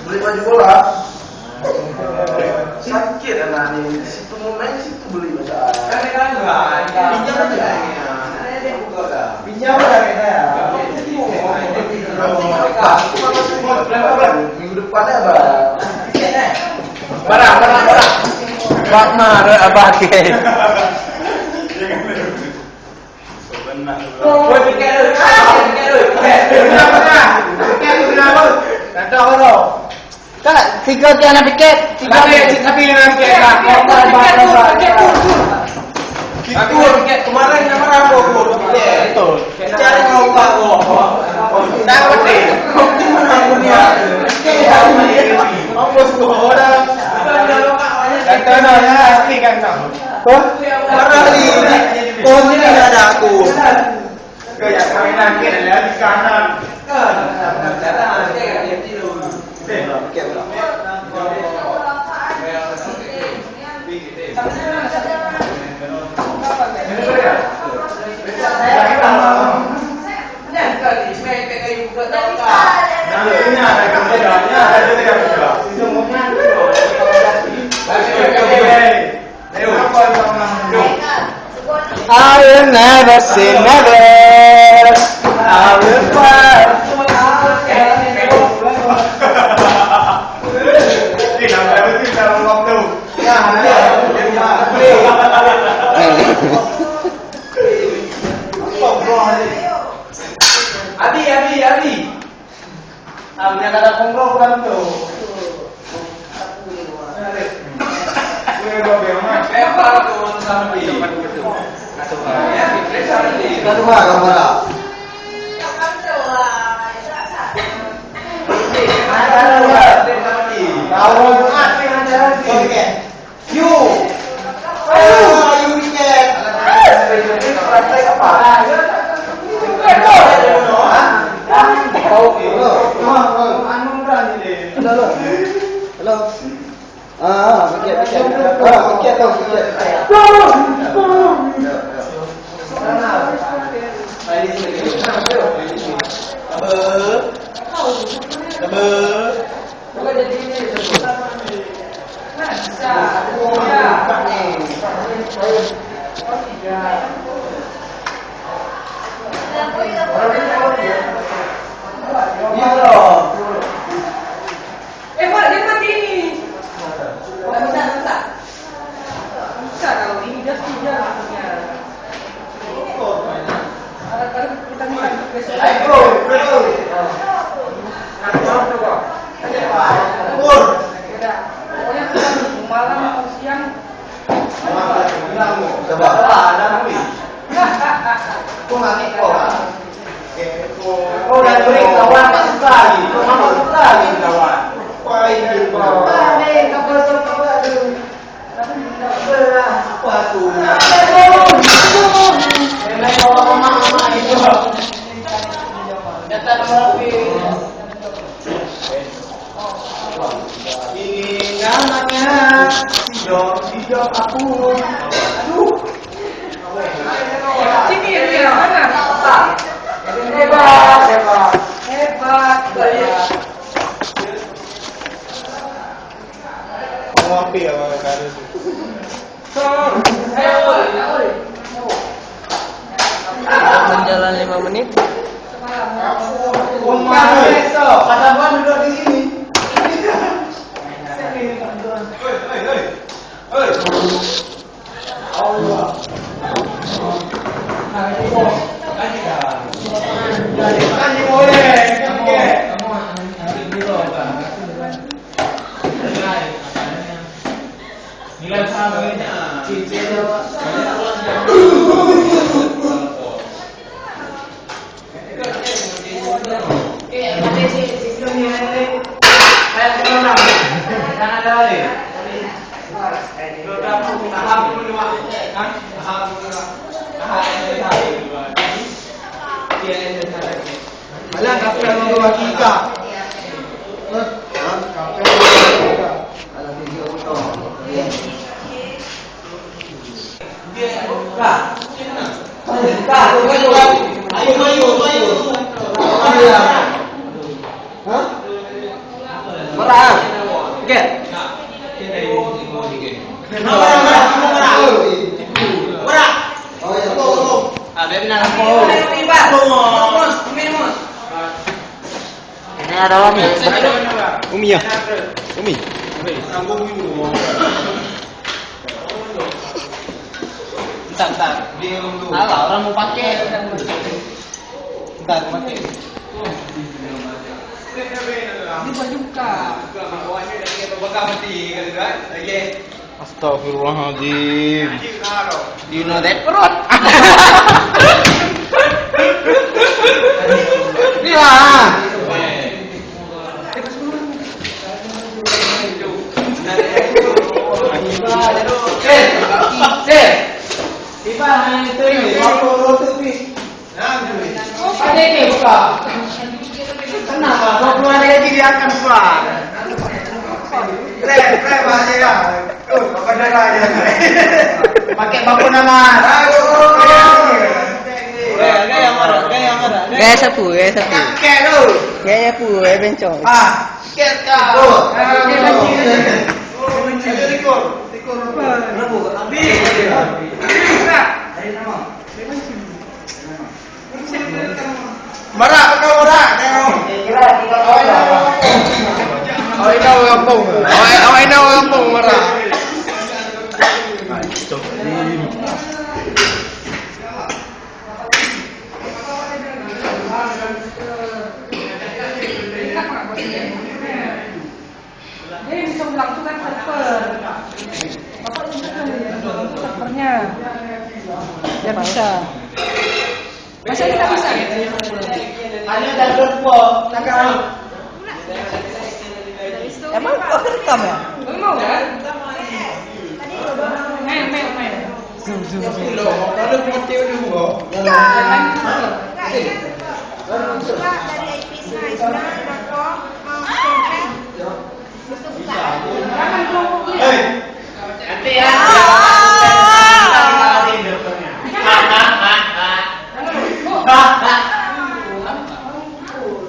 Beli baju bola sakit anak ini situ mau main situ beli bacaan pinjam aja minggu depannya barang Pak Mare abah ke Kak, 3 anak piket, 3 tapi dengan piket kemarin nama aku itu cari mau pak dapat deh ongkos orang dan tanahnya asli kan kamu karena di ini ada aku kayak main akhir ya di kanan I will never say never. I will fight. Adi. Punya kata punggung kan tuh. Sidok aku. Aduh. Sini ya, mana? Hebat. Mau api ya kalau Menjalan 5 menit. Kata gua duduk di sini. Allah. Kan boleh, nilai samanya cicil Alah, kafe mau dua tiga. Kafe ada video itu. Ini ada Umi. Umi ya? Umi. Bentar, bingung dulu. Salah, orang mau pakai. Bentar, pakai. Ini baju buka. Astagfirullahaladzim. You know that perut? Bilang. Tiba hanya itu ini, waktu tipis. Ada ini buka. Kenapa? Kau keluar lagi dia akan keluar. Rep aja ya. Bapak darah aja. Pakai baku nama. Gaya marah. Gaya sapu. Kakek tu. Gaya pu, bencong. Ket kau. Tikor. Marah kau marah. Awak tahu kampung. Awak tahu kampung marah. Dia bisa melakukan server. Bapak tunjukkan servernya. Dia bisa. Masa kita bisa? Hanya dah berpo. Takkan. Emang kau rekam ya? Kamu mau kan? Main. Kalau putih dulu. Jangan. Dari IP saya sudah